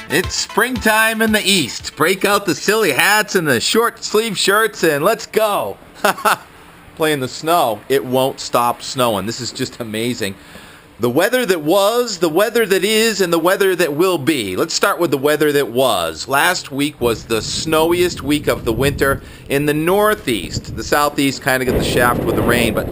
It's springtime in the East. Break out the silly hats and the short sleeve shirts and let's go. Play in the snow. It won't stop snowing. This is just amazing. The weather that was, the weather that is, and the weather that will be. Let's start with the weather that was. Last week was the snowiest week of the winter in the Northeast. The Southeast kind of got the shaft with the rain, but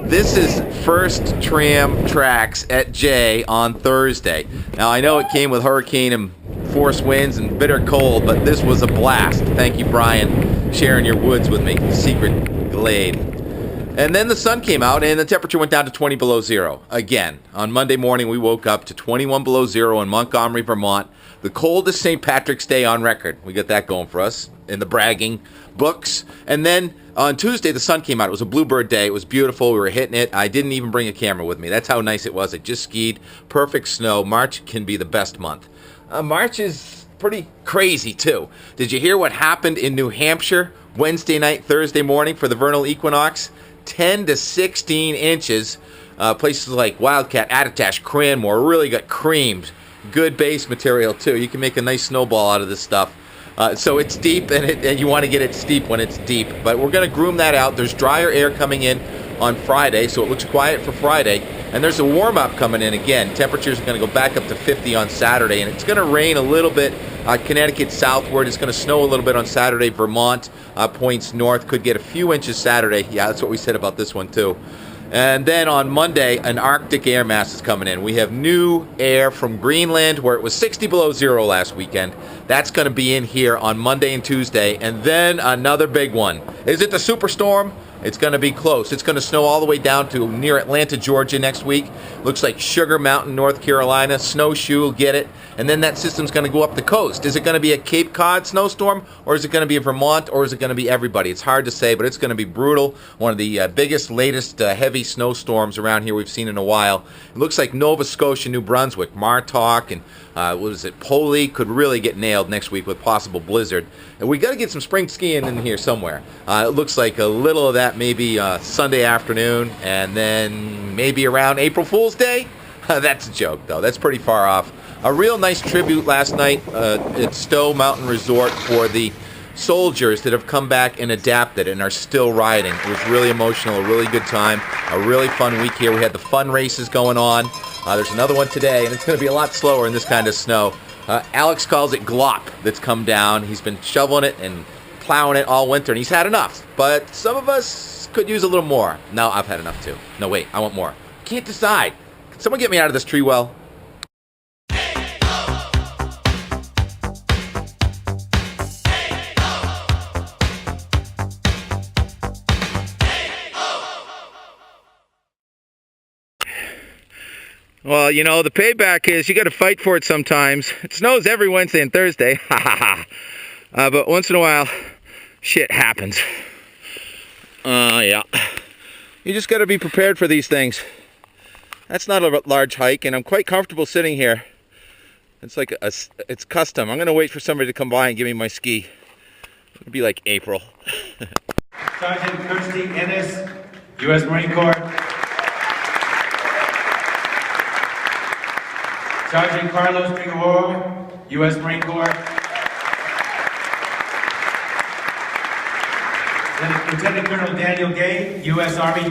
this is first tram tracks at J on Thursday. Now, I know it came with hurricane and force winds and bitter cold, but this was a blast. Thank you, Brian, sharing your woods with me. Secret glade. And then the sun came out and the temperature went down to 20 below zero. Again, on Monday morning, we woke up to 21 below zero in Montgomery, Vermont. The coldest St. Patrick's Day on record. We got that going for us in the bragging books. And then on Tuesday, the sun came out. It was a bluebird day. It was beautiful. We were hitting it. I didn't even bring a camera with me. That's how nice it was. I just skied. Perfect snow. March can be the best month. March is pretty crazy, too. Did you hear what happened in New Hampshire Wednesday night, Thursday morning for the vernal equinox? 10 to 16 inches. Places like Wildcat, Attitash, Cranmore really got creamed. Good base material, too. You can make a nice snowball out of this stuff. So it's deep, and you want to get it steep when it's deep. But we're going to groom that out. There's drier air coming in on Friday, so it looks quiet for Friday. And there's a warm-up coming in again. Temperatures are going to go back up to 50 on Saturday, and it's going to rain a little bit. Connecticut southward. It's going to snow a little bit on Saturday. Vermont points north. Could get a few inches Saturday. Yeah, that's what we said about this one, too. And then on Monday, an Arctic air mass is coming in. We have new air from Greenland, where it was 60 below zero last weekend. That's going to be in here on Monday and Tuesday. And then another big one. Is it the superstorm? It's going to be close. It's going to snow all the way down to near Atlanta, Georgia next week. Looks like Sugar Mountain, North Carolina. Snowshoe will get it. And then that system's going to go up the coast. Is it going to be a Cape Cod snowstorm, or is it going to be a Vermont, or is it going to be everybody? It's hard to say, but it's going to be brutal. One of the biggest, latest heavy snowstorms around here we've seen in a while. It looks like Nova Scotia, New Brunswick, Martok, and Poli could really get nailed next week with possible blizzard. And we got to get some spring skiing in here somewhere. It looks like a little of that maybe Sunday afternoon, and then maybe around April Fool's Day. That's a joke, though. That's pretty far off. A real nice tribute last night at Stowe Mountain Resort for the soldiers that have come back and adapted and are still riding. It was really emotional, a really good time, a really fun week here. We had the fun races going on. There's another one today, and it's going to be a lot slower in this kind of snow. Alex calls it glop that's come down. He's been shoveling it and plowing it all winter, and he's had enough. But some of us could use a little more. No, I've had enough too. No, wait, I want more. Can't decide. Can someone get me out of this tree well? Well, you know, the payback is you got to fight for it sometimes. It snows every Wednesday and Thursday. Ha ha ha. But once in a while, shit happens. Yeah. You just got to be prepared for these things. That's not a large hike, and I'm quite comfortable sitting here. It's like it's custom. I'm going to wait for somebody to come by and give me my ski. It'll be like April. Sergeant Kirsty Ennis, U.S. Marine Corps. Sergeant Carlos Figueroa, U.S. Marine Corps. Lieutenant Colonel Daniel Gay, U.S. Army.